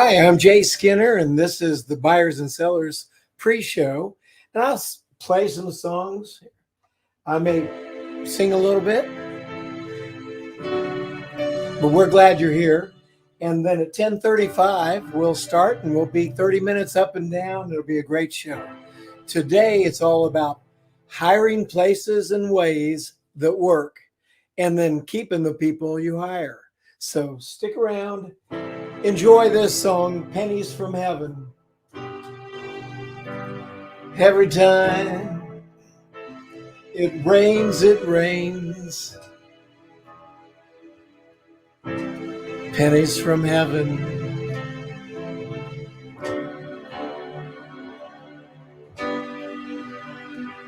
Hi, I'm Jay Skinner, and this is the Buyers and Sellers pre-show. And I'll play some songs. I may sing a little bit, but we're glad you're here. And then at 10:35, we'll start, and we'll be 30 minutes up and down. It'll be a great show. Today, it's all about hiring places and ways that work, and then keeping the people you hire. So stick around. Enjoy this song, Pennies from Heaven. Every time it rains, pennies from heaven.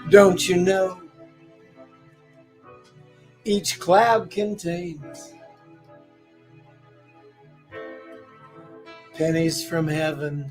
Don't you know each cloud contains pennies from heaven?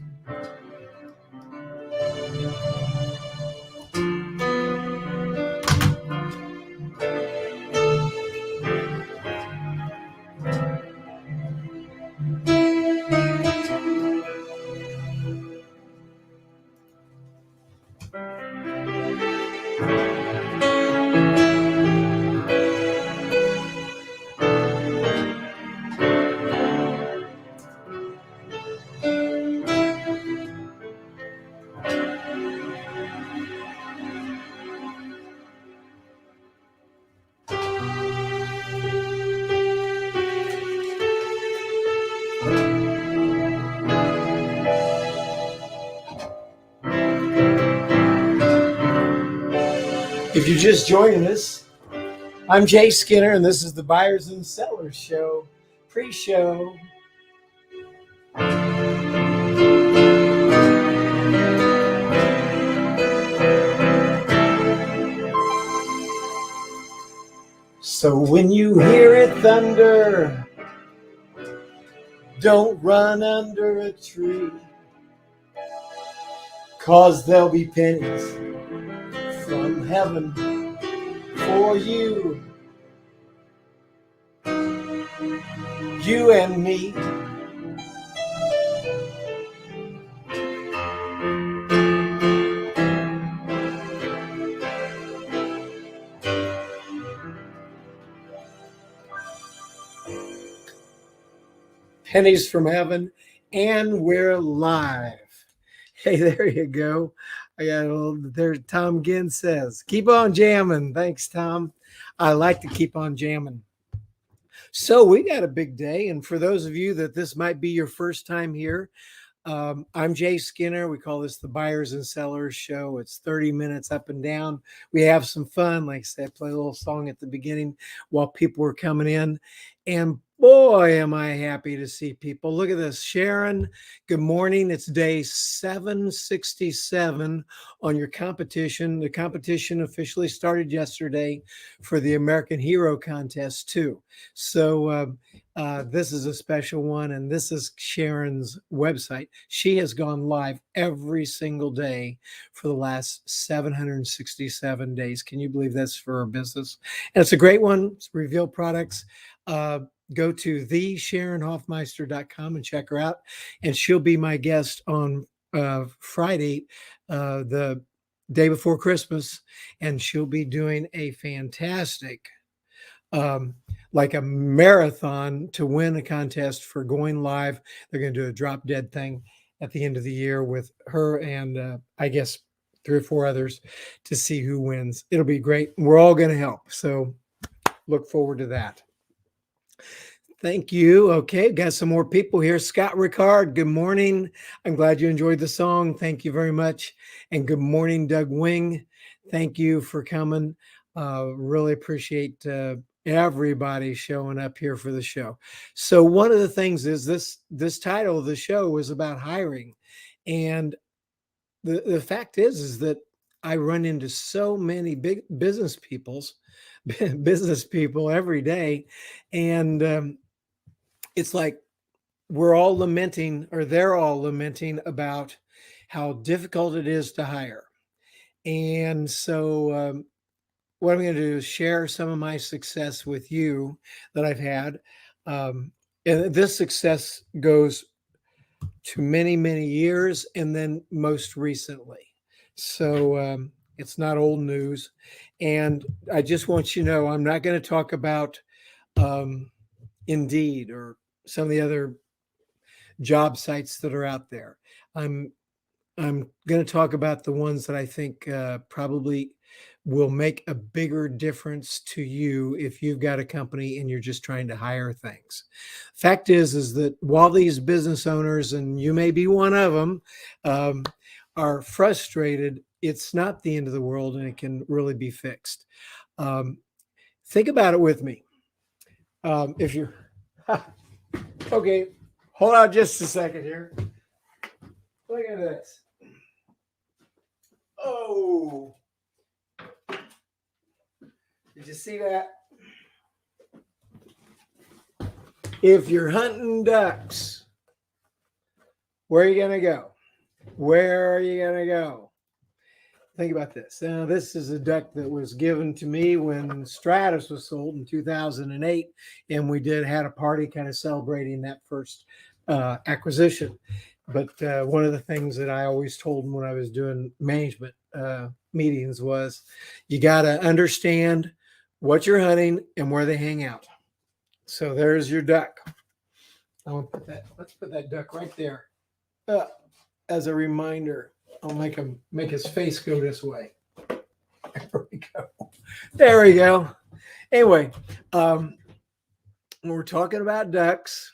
If you're just joining us, I'm Jay Skinner, and this is the Buyers and Sellers Show, pre-show. So when you hear it thunder, don't run under a tree, 'cause there'll be pennies from heaven for you, you and me. Pennies from heaven, and we're live. Hey, there you go. I got a little, there. Tom Ginn says, keep on jamming. Thanks, Tom. I like to keep on jamming. So we got a big day. And for those of you that this might be your first time here, I'm Jay Skinner. We call this the Buyers and Sellers Show. It's 30 minutes up and down. We have some fun. Like I said, play a little song at the beginning while people were coming in. And boy, am I happy to see people. Look at this. Sharon, good morning. It's day 767 on your competition. The competition officially started yesterday for the American Hero Contest, too. So this is a special one, and this is Sharon's website. She has gone live every single day for the last 767 days. Can you believe that's for her business? And it's a great one. It's Reveal Products. Go to thesharonhoffmeister.com and check her out. And she'll be my guest on Friday, the day before Christmas. And she'll be doing a fantastic, like a marathon to win a contest for going live. They're going to do a drop dead thing at the end of the year with her and I guess 3 or 4 others to see who wins. It'll be great. We're all going to help. So look forward to that. Thank you. Okay, got some more people here. Scott Ricard, good morning. I'm glad you enjoyed the song. Thank you very much. And good morning, Doug Wing. Thank you for coming. Really appreciate everybody showing up here for the show. So one of the things is this title of the show is about hiring. And the fact is that I run into so many big business people every day. And it's like we're all lamenting, or they're all lamenting about how difficult it is to hire. And so what I'm going to do is share some of my success with you that I've had. And this success goes to many, many years, and then most recently. So it's not old news. And I just want you to know I'm not going to talk about um, Indeed or some of the other job sites that are out there. I'm I'm going to talk about the ones that I think probably will make a bigger difference to you if you've got a company and you're just trying to hire things. Fact is that while these business owners, and you may be one of them, um, are frustrated, it's not the end of the world and it can really be fixed. Um, think about it with me. If you're okay, hold on just a second here. Look at this. Oh, did you see that? If you're hunting ducks, where are you going to go? Where are you going to go? Think about this. Now, this is a duck that was given to me when Stratus was sold in 2008, and we had a party kind of celebrating that first acquisition. But one of the things that I always told them when I was doing management meetings was, you got to understand what you're hunting and where they hang out. So there's your duck. I want to put that. Let's put that duck right there as a reminder. I'll make his face go this way. There we go. There we go. Anyway, we're talking about ducks,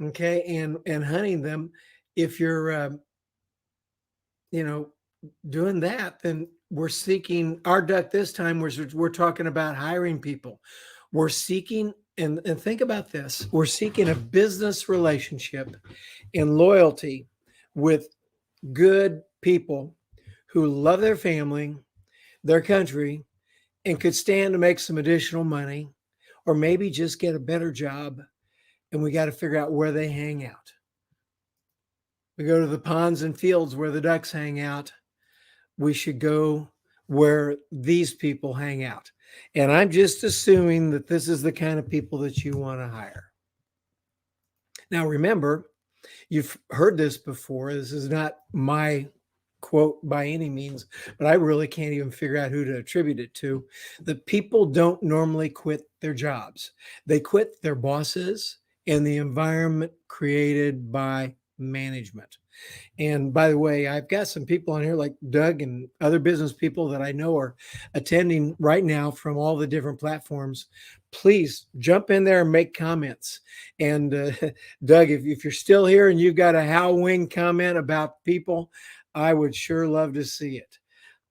okay, and hunting them. If you're, doing that, then we're seeking our duck this time. We're talking about hiring people. We're seeking, and think about this. We're seeking a business relationship and loyalty with good people who love their family, their country, and could stand to make some additional money, or maybe just get a better job. And we got to figure out where they hang out. We go to the ponds and fields where the ducks hang out. We should go where these people hang out. And I'm just assuming that this is the kind of people that you want to hire. Now, remember, you've heard this before. This is not my quote by any means, but I really can't even figure out who to attribute it to. The people don't normally quit their jobs. They quit their bosses and the environment created by management. And by the way, I've got some people on here like Doug and other business people that I know are attending right now from all the different platforms. Please jump in there and make comments. And Doug, if you're still here and you've got a how wing comment about people, I would sure love to see it.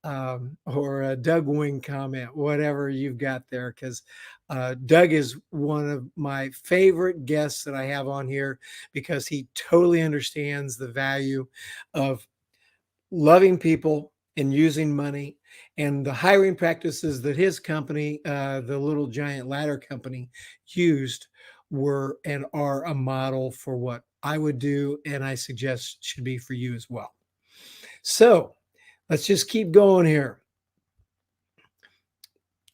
Or a Doug wing comment, whatever you've got there, because Doug is one of my favorite guests that I have on here because he totally understands the value of loving people and using money, and the hiring practices that his company, the Little Giant Ladder Company, used were and are a model for what I would do, and I suggest should be for you as well. So let's just keep going here.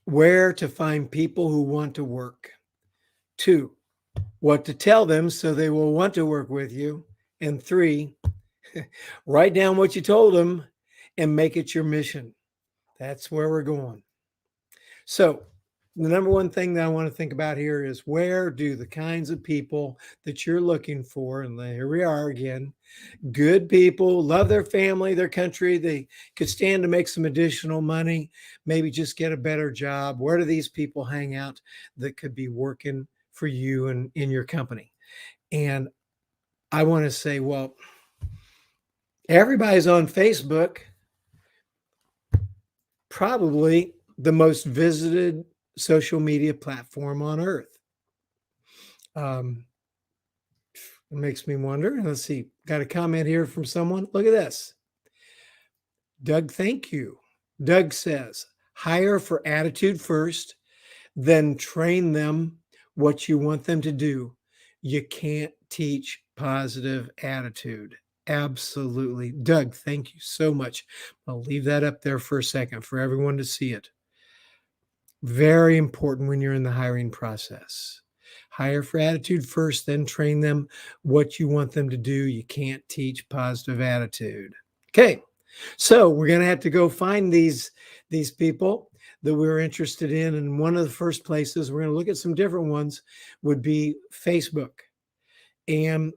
Where to find people who want to work. 2, what to tell them so they will want to work with you. And 3, write down what you told them and make it your mission. That's where we're going. So the number one thing that I want to think about here is, where do the kinds of people that you're looking for, and here we are again, good people, love their family, their country, they could stand to make some additional money, maybe just get a better job. Where do these people hang out that could be working for you and in your company? And I want to say, well, everybody's on Facebook, probably the most visited social media platform on earth. It makes me wonder. Let's see. Got a comment here from someone. Look at this. Doug, thank you. Doug says, hire for attitude first, then train them what you want them to do. You can't teach positive attitude. Absolutely. Doug, thank you so much. I'll leave that up there for a second for everyone to see it. Very important when you're in the hiring process. Hire for attitude first, then train them what you want them to do. You can't teach positive attitude. Okay, so we're going to have to go find these people that we're interested in. And one of the first places we're going to look at some different ones would be Facebook. And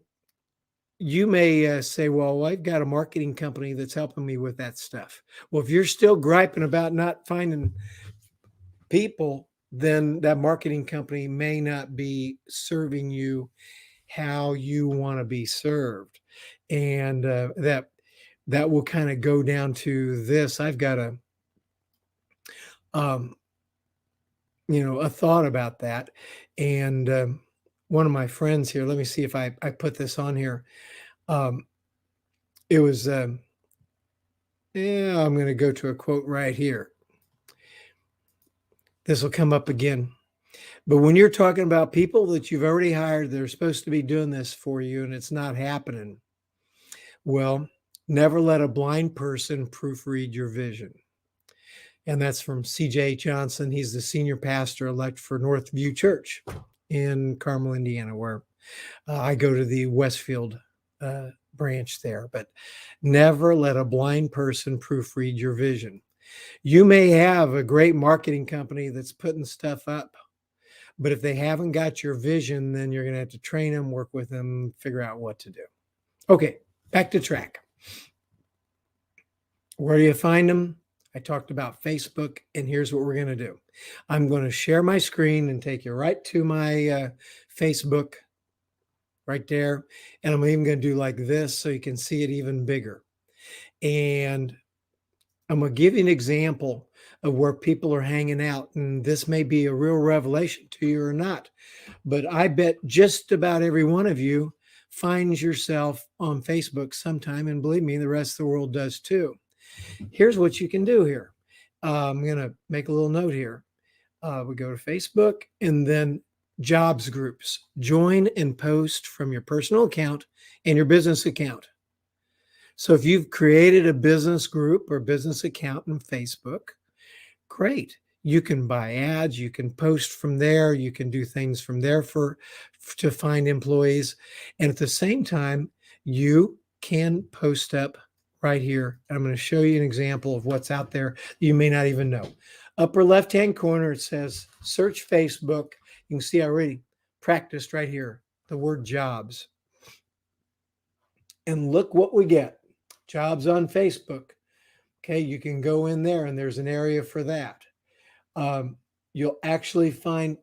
you may say, well, I've got a marketing company that's helping me with that stuff. Well, if you're still griping about not finding people, then that marketing company may not be serving you how you want to be served. And that will kind of go down to this. I've got a a thought about that. And one of my friends here, let me see if I put this on here. It was, I'm going to go to a quote right here. This will come up again. But when you're talking about people that you've already hired, they're supposed to be doing this for you and it's not happening. Well, never let a blind person proofread your vision. And that's from C.J. Johnson. He's the senior pastor elect for Northview Church in Carmel, Indiana, where I go to the Westfield branch there. But never let a blind person proofread your vision. You may have a great marketing company that's putting stuff up, but if they haven't got your vision, then you're going to have to train them, work with them, figure out what to do. Okay, back to track. Where do you find them? I talked about Facebook, and here's what we're going to do. I'm going to share my screen and take you right to my Facebook right there. And I'm even going to do like this so you can see it even bigger. And I'm going to give you an example of where people are hanging out. And this may be a real revelation to you or not. But I bet just about every one of you finds yourself on Facebook sometime. And believe me, the rest of the world does too. Here's what you can do here. I'm going to make a little note here. We go to Facebook and then jobs groups. Join and post from your personal account and your business account. So if you've created a business group or business account in Facebook, great. You can buy ads, you can post from there, you can do things from there to find employees. And at the same time, you can post up right here. And I'm going to show you an example of what's out there you may not even know. Upper left-hand corner, it says search Facebook. You can see I already practiced right here the word jobs. And look what we get. Jobs on Facebook. Okay, you can go in there and there's an area for that. You'll actually find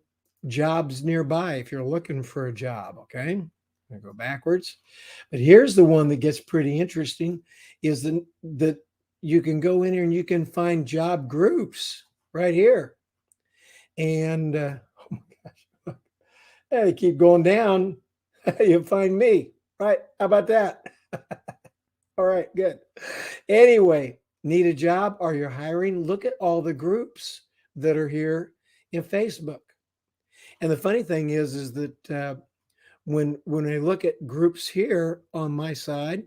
jobs nearby if you're looking for a job. Okay, I'm gonna go backwards. But here's the one that gets pretty interesting is that you can go in here and you can find job groups right here. And oh my gosh, hey, keep going down, you'll find me. Right? How about that? All right, good. Anyway, need a job? Are you hiring? Look at all the groups that are here in Facebook. And the funny thing is that when I look at groups here on my side,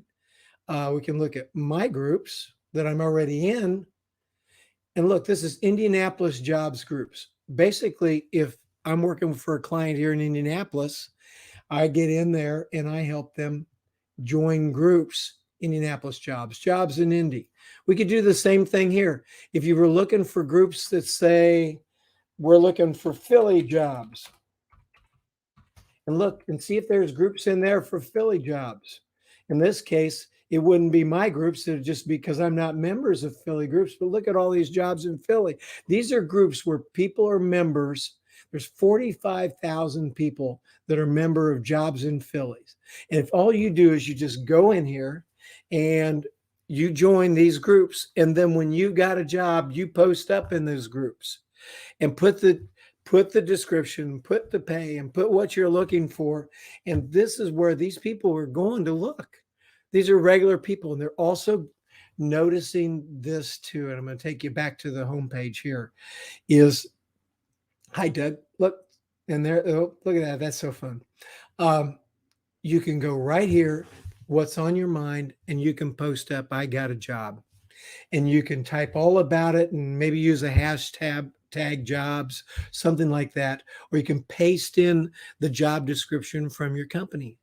we can look at my groups that I'm already in. And look, this is Indianapolis jobs groups. Basically, if I'm working for a client here in Indianapolis, I get in there and I help them join groups. Indianapolis jobs in Indy. We could do the same thing here. If you were looking for groups that say, we're looking for Philly jobs, and look and see if there's groups in there for Philly jobs. In this case, it wouldn't be my groups. It would just be because I'm not members of Philly groups, but look at all these jobs in Philly. These are groups where people are members. There's 45,000 people that are member of jobs in Philly. And if all you do is you just go in here and you join these groups, and then when you got a job, you post up in those groups and put the description, put the pay, and put what you're looking for. And this is where these people are going to look. These are regular people, and they're also noticing this too. And I'm going to take you back to the homepage here. Hi, Doug. Look, and there. Oh, look at that. That's so fun. You can go right here. What's on your mind, and you can post up, I got a job, and you can type all about it and maybe use a hashtag tag jobs, something like that, or you can paste in the job description from your company.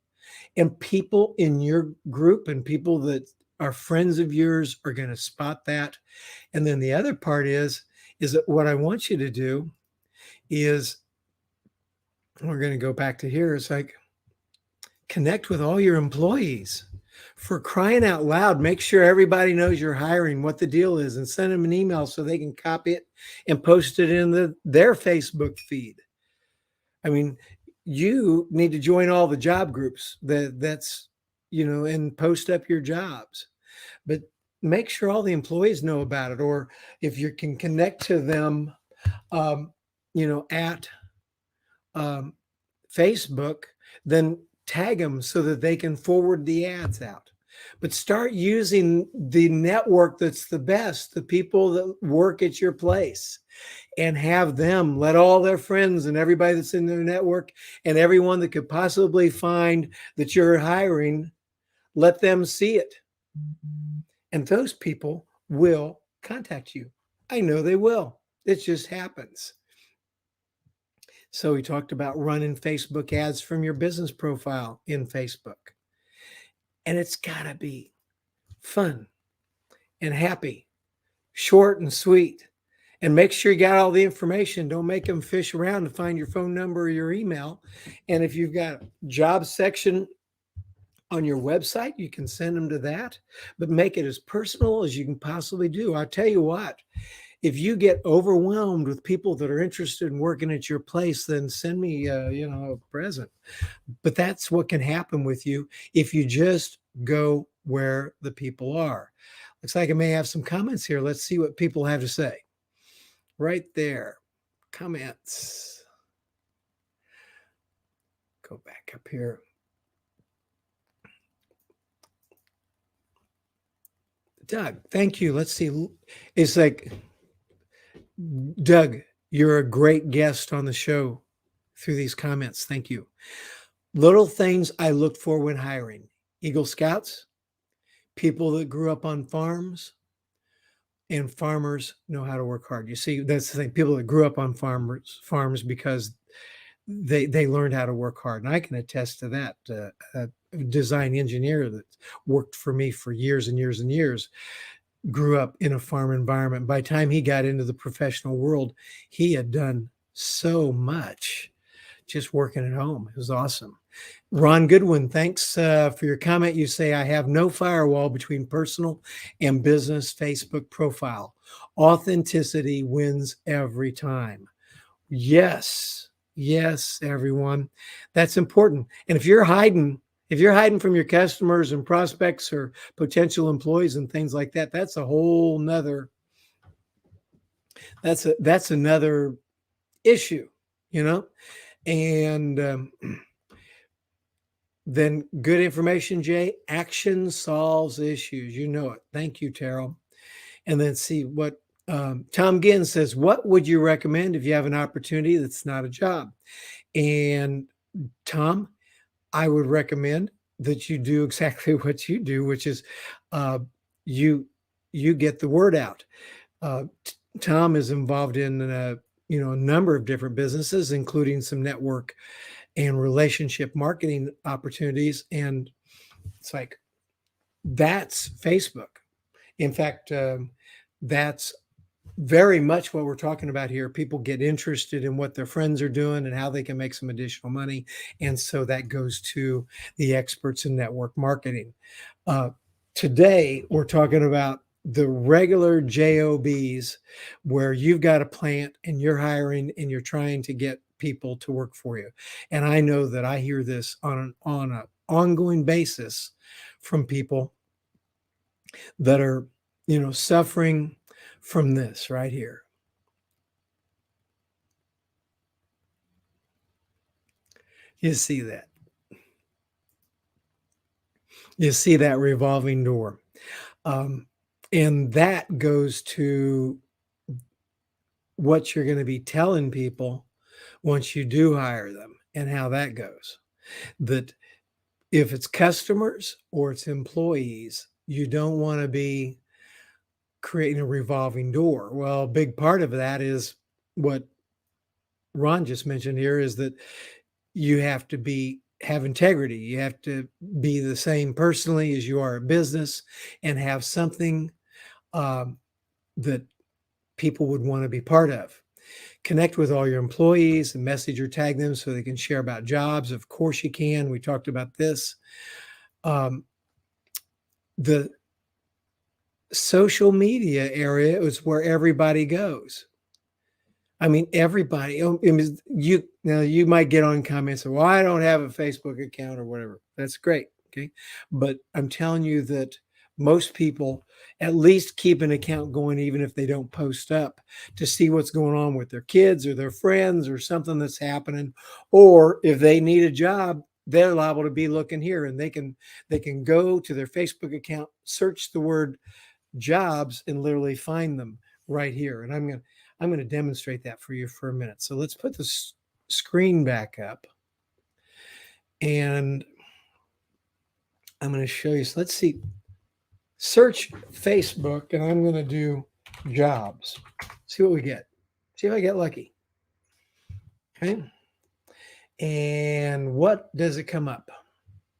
And people in your group and people that are friends of yours are going to spot that. And then the other part is that what I want you to do is, we're going to go back to here. It's like, connect with all your employees. For crying out loud, make sure everybody knows you're hiring, what the deal is, and send them an email so they can copy it and post it in their Facebook feed. I mean, you need to join all the job groups that's, and post up your jobs. But make sure all the employees know about it. Or if you can connect to them, at Facebook, then tag them so that they can forward the ads out. But start using the network that's the best, the people that work at your place, and have them let all their friends and everybody that's in their network and everyone that could possibly find that you're hiring, let them see it. And those people will contact you. I know they will. It just happens. So we talked about running Facebook ads from your business profile in Facebook. And it's got to be fun and happy, short and sweet. And make sure you got all the information. Don't make them fish around to find your phone number or your email. And if you've got a job section on your website, you can send them to that, but make it as personal as you can possibly do. I'll tell you what, if you get overwhelmed with people that are interested in working at your place, then send me, a present. But that's what can happen with you if you just go where the people are. Looks like I may have some comments here. Let's see what people have to say. Right there, comments. Go back up here. Doug, thank you. Let's see. It's like, Doug, you're a great guest on the show through these comments. Thank you. Little things I look for when hiring: Eagle Scouts, people that grew up on farms, and farmers know how to work hard. You see, that's the thing. People that grew up on farms because they learned how to work hard. And I can attest to that. A design engineer that worked for me for years and years and years grew up in a farm environment. By the time he got into the professional world, he had done so much just working at home. It was awesome. Ron Goodwin, thanks for your comment. You say, I have no firewall between personal and business Facebook profile. Authenticity wins every time. Yes, everyone. That's important. And if you're hiding from your customers and prospects or potential employees and things like that, that's a whole nother, that's another issue, and then good information, Jay. Action solves issues. You know it. Thank you, Terrell. And then see what Tom Ginn says. What would you recommend if you have an opportunity that's not a job? And Tom, I would recommend that you do exactly what you do, which is you get the word out. Tom is involved in a number of different businesses, including some network and relationship marketing opportunities. And it's like, that's Facebook. In fact, that's very much what we're talking about here. People get interested in what their friends are doing and how they can make some additional money. And so that goes to the experts in network marketing. Today, we're talking about the regular JOBs where you've got a plant and you're hiring and you're trying to get people to work for you. And I know that I hear this on an ongoing basis from people that are, suffering from this right here. You see that? You see that revolving door. And that goes to what you're going to be telling people once you do hire them and how that goes. That if it's customers or it's employees, you don't want to be creating a revolving door. Well, a big part of that is what Ron just mentioned here is that you have to have integrity. You have to be the same personally as you are a business and have something that people would want to be part of. Connect with all your employees and message or tag them so they can share about jobs. Of course you can. We talked about this. The social media area is where everybody goes. I mean, everybody. You might get on comments, well, I don't have a Facebook account or whatever. That's great. Okay. But I'm telling you that most people at least keep an account going, even if they don't post up, to see what's going on with their kids or their friends or something that's happening. Or if they need a job, they're liable to be looking here, and they can go to their Facebook account, search the word jobs, and literally find them right here. And I'm going to demonstrate that for you for a minute. So let's put the screen back up, and I'm going to show you. So let's see. Search Facebook, and I'm going to do jobs. See what we get. See if I get lucky. Okay. And what does it come up?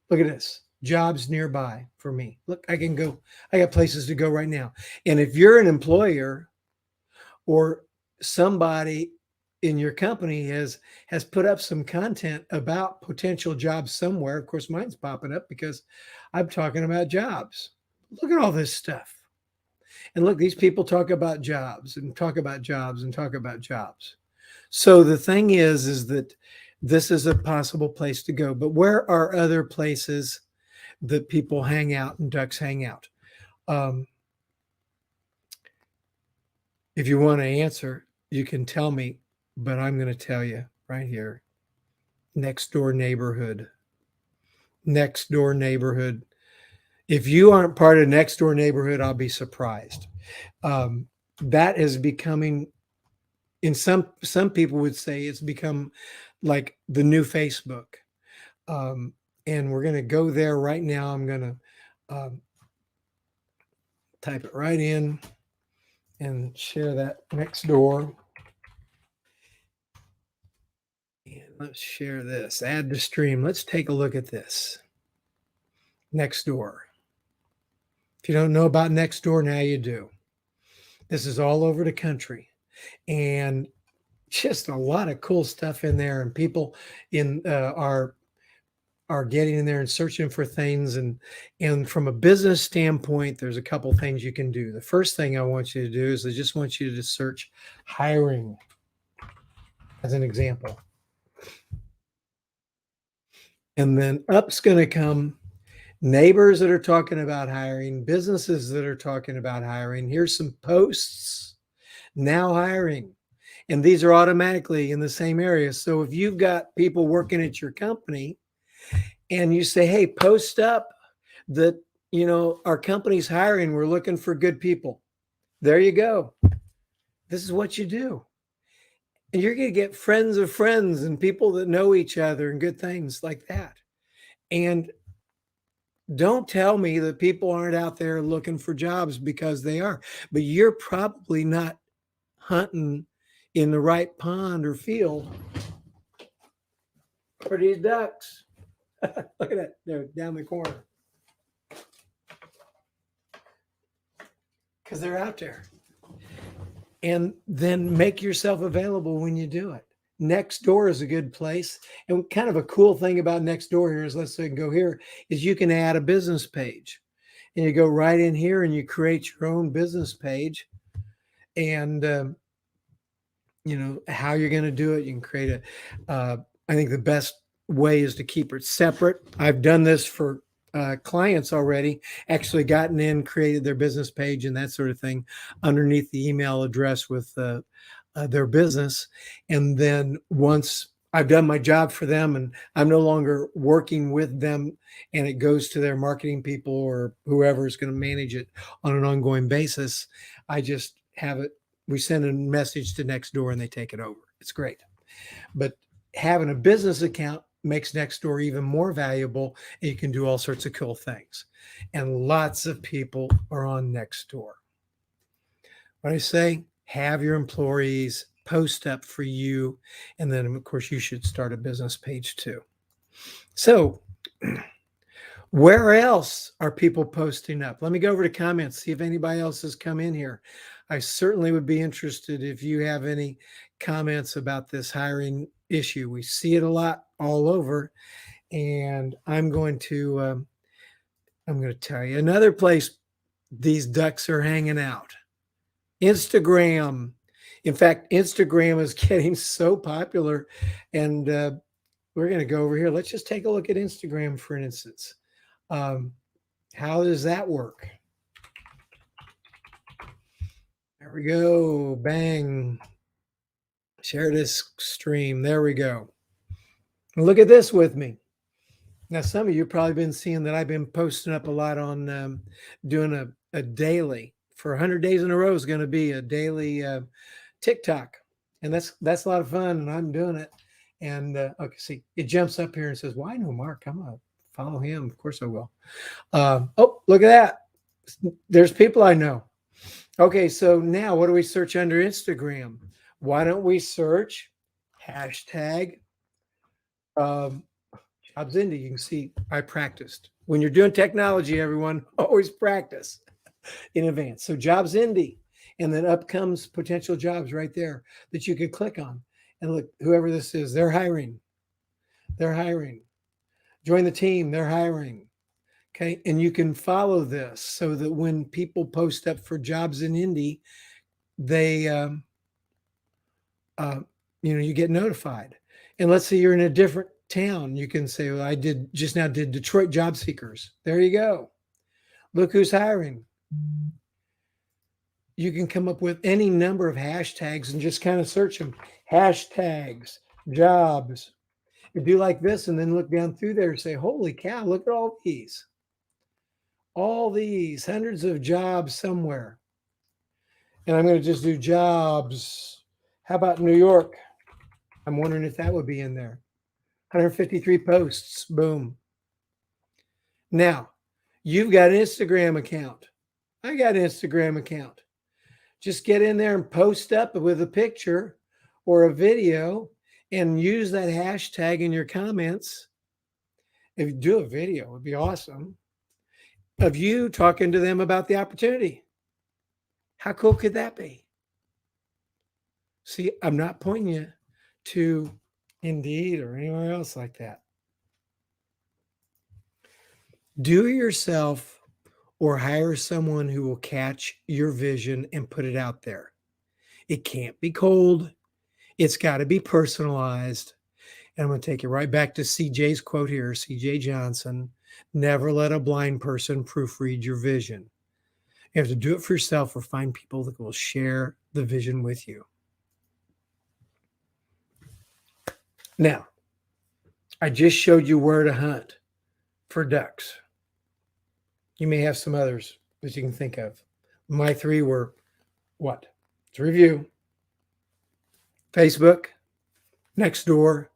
Look at this. Jobs nearby for me. Look, I can go. I got places to go right now. And if you're an employer or somebody in your company has put up some content about potential jobs somewhere, of course, mine's popping up because I'm talking about jobs. Look at all this stuff. And look, these people talk about jobs and talk about jobs and talk about jobs. So the thing is that this is a possible place to go. But where are other places that people hang out and ducks hang out? If you want to answer, you can tell me, but I'm going to tell you right here. Next door neighborhood. Next door neighborhood. If you aren't part of next door neighborhood, I'll be surprised. That is becoming, in some people would say it's become like the new Facebook. And we're going to go there right now. I'm going to type it right in and share that next door. And let's share this. Add to stream. Let's take a look at this. Next door. If you don't know about next door, now you do. This is all over the country, and just a lot of cool stuff in there. And people are getting in there and searching for things. And from a business standpoint, there's a couple things you can do. The first thing I want you to do is I just want you to search hiring as an example. And then up's going to come neighbors that are talking about hiring, businesses that are talking about hiring. Here's some posts now hiring. And these are automatically in the same area. So if you've got people working at your company and you say, hey, post up that, our company's hiring, we're looking for good people. There you go. This is what you do. And you're going to get friends of friends and people that know each other and good things like that. And don't tell me that people aren't out there looking for jobs, because they are, but you're probably not hunting in the right pond or field for these ducks. Look at that. They're down the corner. Because they're out there. And then make yourself available when you do it. Nextdoor is a good place. And kind of a cool thing about Nextdoor here is, let's say go here, is you can add a business page. And you go right in here and you create your own business page. And, how you're going to do it. You can create I think the best way is to keep it separate. I've done this for clients already, actually gotten in, created their business page and that sort of thing underneath the email address with their business. And then once I've done my job for them and I'm no longer working with them and it goes to their marketing people or whoever is going to manage it on an ongoing basis, I just have it. We send a message to Nextdoor and they take it over. It's great. But having a business account makes Nextdoor even more valuable, and you can do all sorts of cool things. And lots of people are on Nextdoor. What I say, have your employees post up for you. And then, of course, you should start a business page too. So where else are people posting up? Let me go over to comments, see if anybody else has come in here. I certainly would be interested if you have any comments about this hiring issue. We see it a lot all over. And I'm going to tell you another place these ducks are hanging out. Instagram. In fact, Instagram is getting so popular, and we're going to go over here. Let's just take a look at Instagram, for instance. How does that work? There we go. Bang. Share this stream. There we go. Look at this with me. Now, some of you have probably been seeing that I've been posting up a lot on doing a daily. For 100 days in a row is going to be a daily TikTok. And that's a lot of fun, and I'm doing it. And okay, see, it jumps up here and says, well, I know Mark. I'm going to follow him. Of course I will. Oh, look at that. There's people I know. Okay, so now what do we search under Instagram? Why don't we search hashtag Jobs Indy? You can see I practiced. When you're doing technology, everyone, always practice in advance. So Jobs Indy, and then up comes potential jobs right there that you could click on. And look, whoever this is, they're hiring. They're hiring. Join the team, they're hiring. Okay, and you can follow this so that when people post up for jobs in Indy, they, you get notified. And let's say you're in a different town, you can say, well, I did Detroit job seekers. There you go. Look who's hiring. You can come up with any number of hashtags and just kind of search them. Hashtags, jobs. You do like this and then look down through there and say, holy cow, look at all these. All these hundreds of jobs somewhere. And I'm going to just do jobs. How about New York? I'm wondering if that would be in there. 153 posts. Boom. Now, you've got an Instagram account. I got an Instagram account. Just get in there and post up with a picture or a video and use that hashtag in your comments. If you do a video, it would be awesome, of you talking to them about the opportunity. How cool could that be? See, I'm not pointing you to Indeed or anywhere else like that. Do it yourself or hire someone who will catch your vision and put it out there. It can't be cold. It's got to be personalized. And I'm going to take you right back to CJ's quote here, CJ Johnson. Never let a blind person proofread your vision. You have to do it for yourself or find people that will share the vision with you. Now, I just showed you where to hunt for ducks. You may have some others that you can think of. My three were what? To review, Facebook, Nextdoor,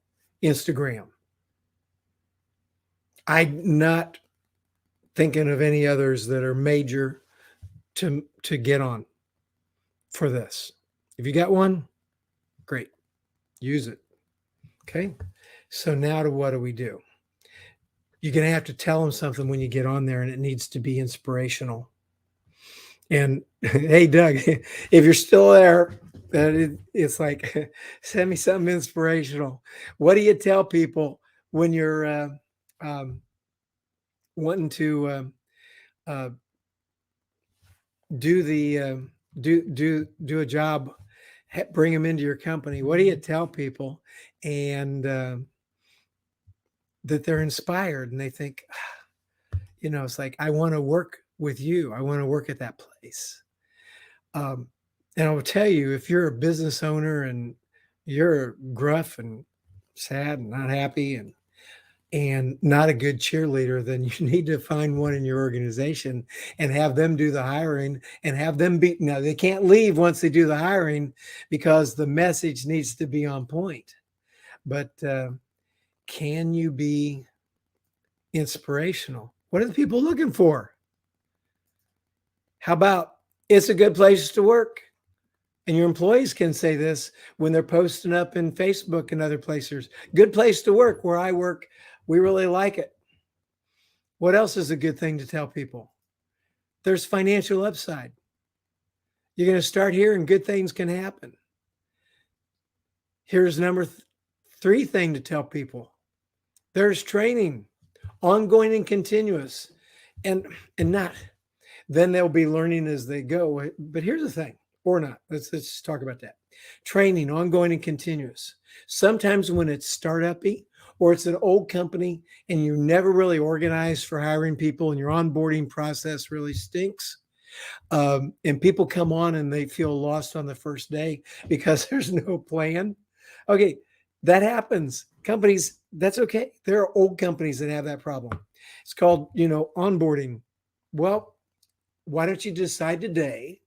Instagram. I'm not thinking of any others that are major to get on for this. If you got one, great. Use it. Okay. So now what do we do? You're going to have to tell them something when you get on there, and it needs to be inspirational. And hey, Doug, if you're still there, it's like, send me something inspirational. What do you tell people when you're wanting to do a job, bring them into your company? What do you tell people? And that they're inspired and they think, it's like, I want to work with you. I want to work at that place. And I will tell you, if you're a business owner and you're gruff and sad and not happy and not a good cheerleader, then you need to find one in your organization and have them do the hiring and have them be. Now, they can't leave once they do the hiring because the message needs to be on point. But can you be inspirational? What are the people looking for? How about, it's a good place to work? And your employees can say this when they're posting up in Facebook and other places. Good place to work. Where I work, we really like it. What else is a good thing to tell people? There's financial upside. You're going to start here and good things can happen. Here's number 3 thing to tell people. There's training, ongoing and continuous, and not, then they'll be learning as they go. But here's the thing, or not. Let's talk about that. Training, ongoing and continuous. Sometimes when it's startup-y or it's an old company and you never really organized for hiring people and your onboarding process really stinks, and people come on and they feel lost on the first day because there's no plan. Okay, that happens. Companies, that's okay. There are old companies that have that problem. It's called, onboarding. Well, why don't you decide today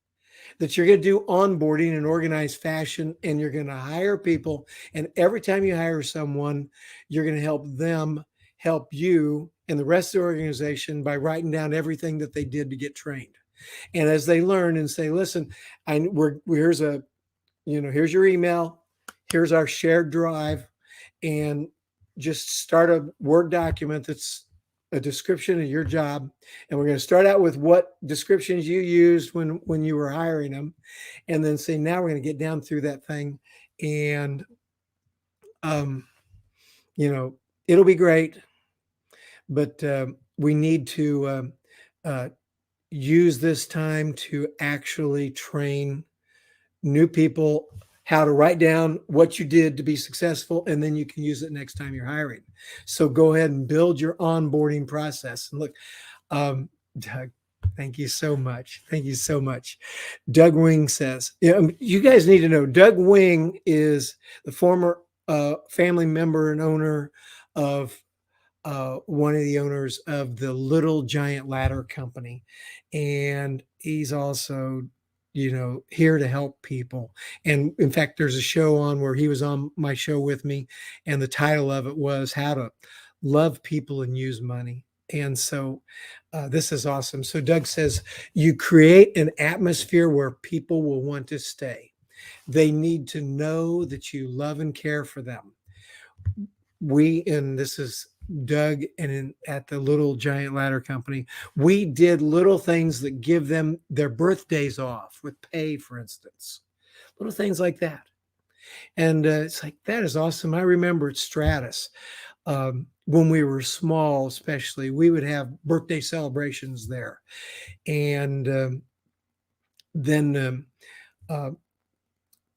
that you're going to do onboarding in an organized fashion and you're going to hire people. And every time you hire someone, you're going to help them help you and the rest of the organization by writing down everything that they did to get trained. And as they learn and say, listen, here's your email, here's our shared drive, and just start a Word document that's a description of your job. And we're going to start out with what descriptions you used when you were hiring them. And then say, now we're going to get down through that thing. And, it'll be great. But we need to use this time to actually train new people how to write down what you did to be successful, and then you can use it next time you're hiring. So go ahead and build your onboarding process. And look, Doug, thank you so much. Thank you so much. Doug Wing says, you guys need to know, Doug Wing is the former family member and owner of one of the owners of the Little Giant Ladder Company. And he's also here to help people. And in fact, there's a show on where he was on my show with me, and the title of it was How to Love People and Use Money. And so this is awesome. So Doug says, you create an atmosphere where people will want to stay. They need to know that you love and care for them. And this is Doug and at the Little Giant Ladder Company, we did little things that give them their birthdays off with pay, for instance, little things like that. And it's like, that is awesome. I remember at Stratus, when we were small, especially, we would have birthday celebrations there. And then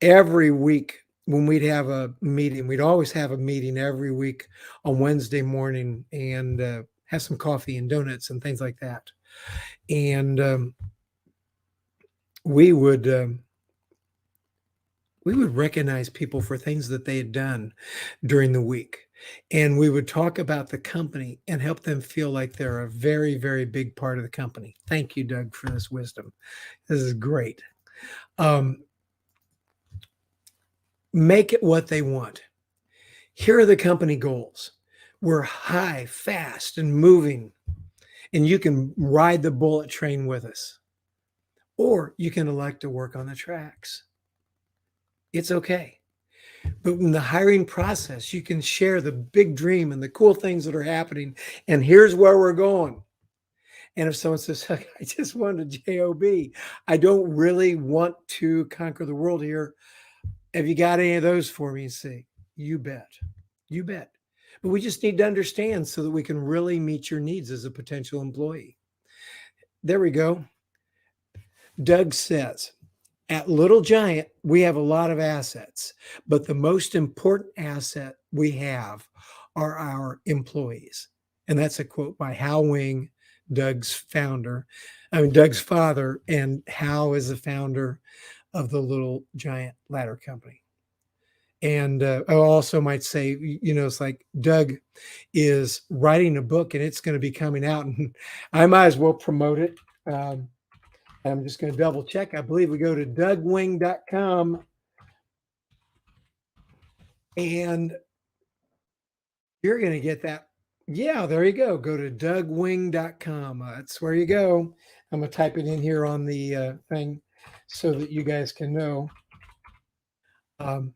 every week, when we'd have a meeting, we'd always have a meeting every week on Wednesday morning and have some coffee and donuts and things like that. And we would recognize people for things that they had done during the week. And we would talk about the company and help them feel like they're a very, very big part of the company. Thank you, Doug, for this wisdom. This is great. Make it what they want. Here are the company goals. We're high, fast, and moving, and you can ride the bullet train with us. Or you can elect to work on the tracks. It's okay. But in the hiring process, you can share the big dream and the cool things that are happening, and here's where we're going. And if someone says, I just want a job, I don't really want to conquer the world here, have you got any of those for me? And say, you bet. You bet. But we just need to understand so that we can really meet your needs as a potential employee. There we go. Doug says, at Little Giant, we have a lot of assets, but the most important asset we have are our employees. And that's a quote by Hal Wing, Doug's father, and Hal is the founder of the Little Giant Ladder Company. And I also might say, it's like Doug is writing a book and it's going to be coming out, and I might as well promote it. I'm just going to double check. I believe we go to dougwing.com and you're going to get that. Yeah, there you go. Go to dougwing.com. That's where you go. I'm going to type it in here on the thing so that you guys can know. Um,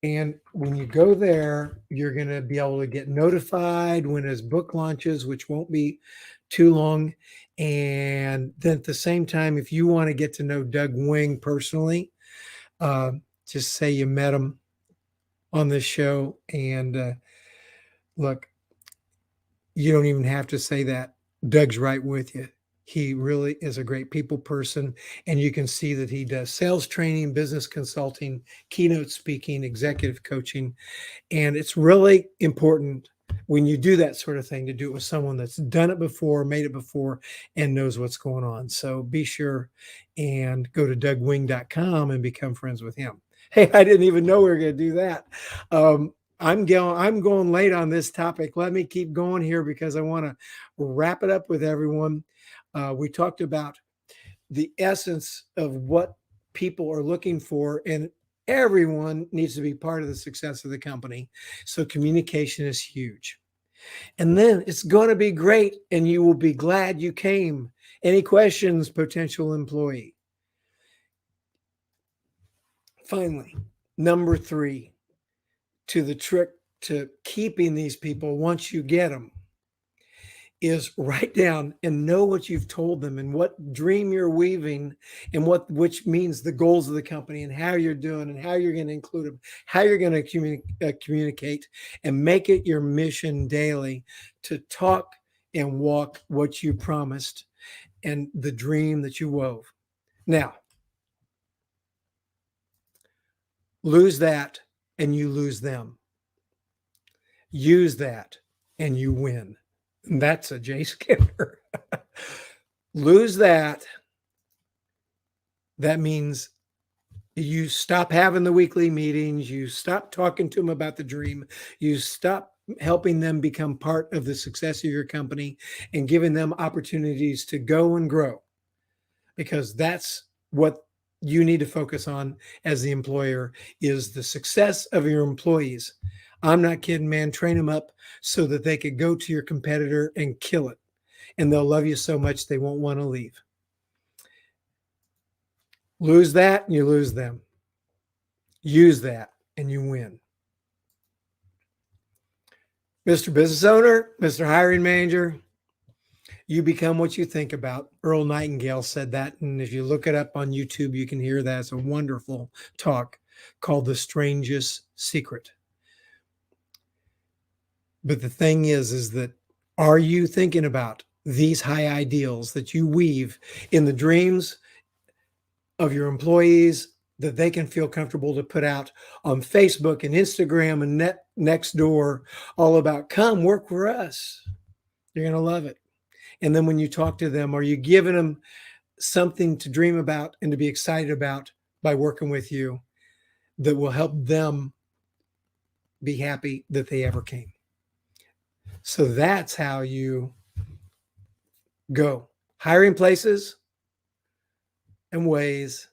and when you go there, you're going to be able to get notified when his book launches, which won't be too long. And then at the same time, if you want to get to know Doug Wing personally, uh, just say you met him on this show. And look, you don't even have to say that. Doug's right with you. He really is a great people person. And you can see that he does sales training, business consulting, keynote speaking, executive coaching. And it's really important when you do that sort of thing to do it with someone that's done it before, made it before, and knows what's going on. So be sure and go to dougwing.com and become friends with him. Hey, I didn't even know we were going to do that. I'm going late on this topic. Let me keep going here because I want to wrap it up with everyone. We talked about the essence of what people are looking for, and everyone needs to be part of the success of the company. So communication is huge. And then it's going to be great, and you will be glad you came. Any questions, potential employee? Finally, number 3, to the trick to keeping these people once you get them is write down and know what you've told them and what dream you're weaving and which means the goals of the company and how you're doing and how you're going to include them, how you're going to communicate, and make it your mission daily to talk and walk what you promised and the dream that you wove. Now, lose that and you lose them. Use that and you win. And that's a Jay Skinner. Lose that. That means you stop having the weekly meetings. You stop talking to them about the dream. You stop helping them become part of the success of your company and giving them opportunities to go and grow, because that's what you need to focus on as the employer is the success of your employees. I'm not kidding, man. Train them up so that they could go to your competitor and kill it. And they'll love you so much they won't want to leave. Lose that and you lose them. Use that and you win. Mr. Business Owner, Mr. Hiring Manager, you become what you think about. Earl Nightingale said that. And if you look it up on YouTube, you can hear that. It's a wonderful talk called The Strangest Secret. But the thing is that are you thinking about these high ideals that you weave in the dreams of your employees that they can feel comfortable to put out on Facebook and Instagram and Nextdoor, all about come work for us? You're going to love it. And then when you talk to them, are you giving them something to dream about and to be excited about by working with you that will help them be happy that they ever came? So that's how you go. Hiring places and ways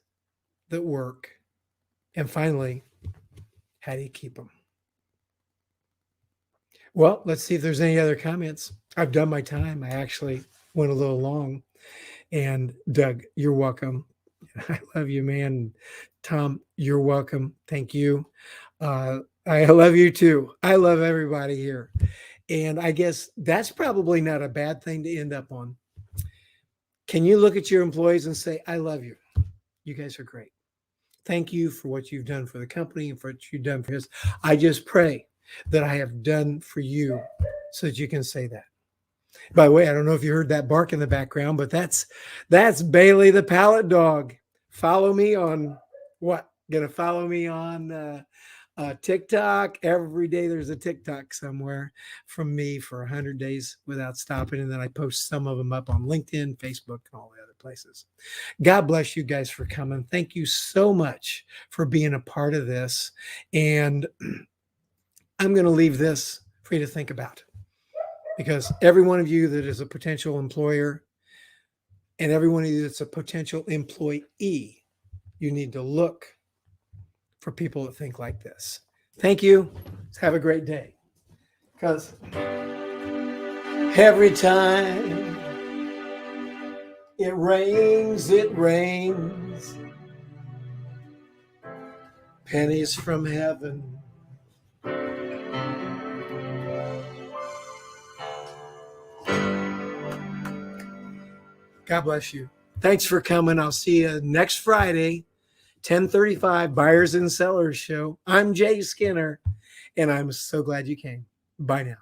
that work. And finally, how do you keep them? Well, let's see if there's any other comments. I've done my time. I actually went a little long. And Doug, you're welcome. I love you, man. Tom, you're welcome. Thank you. I love you too. I love everybody here. And I guess that's probably not a bad thing to end up on. Can you look at your employees and say, I love you. You guys are great. Thank you for what you've done for the company and for what you've done for us. I just pray that I have done for you so that you can say that. By the way, I don't know if you heard that bark in the background, but that's Bailey the pallet dog. Follow me on what? Gonna follow me on TikTok. Every day there's a TikTok somewhere from me for 100 days without stopping. And then I post some of them up on LinkedIn, Facebook, and all the other places. God bless you guys for coming. Thank you so much for being a part of this. And I'm going to leave this for you to think about, because every one of you that is a potential employer and every one of you that's a potential employee, you need to look for people that think like this. Thank you. Have a great day. Because every time it rains, Pennies from heaven. God bless you. Thanks for coming. I'll see you next Friday, 10:35, Buyers and Sellers Show. I'm Jay Skinner, and I'm so glad you came. Bye now.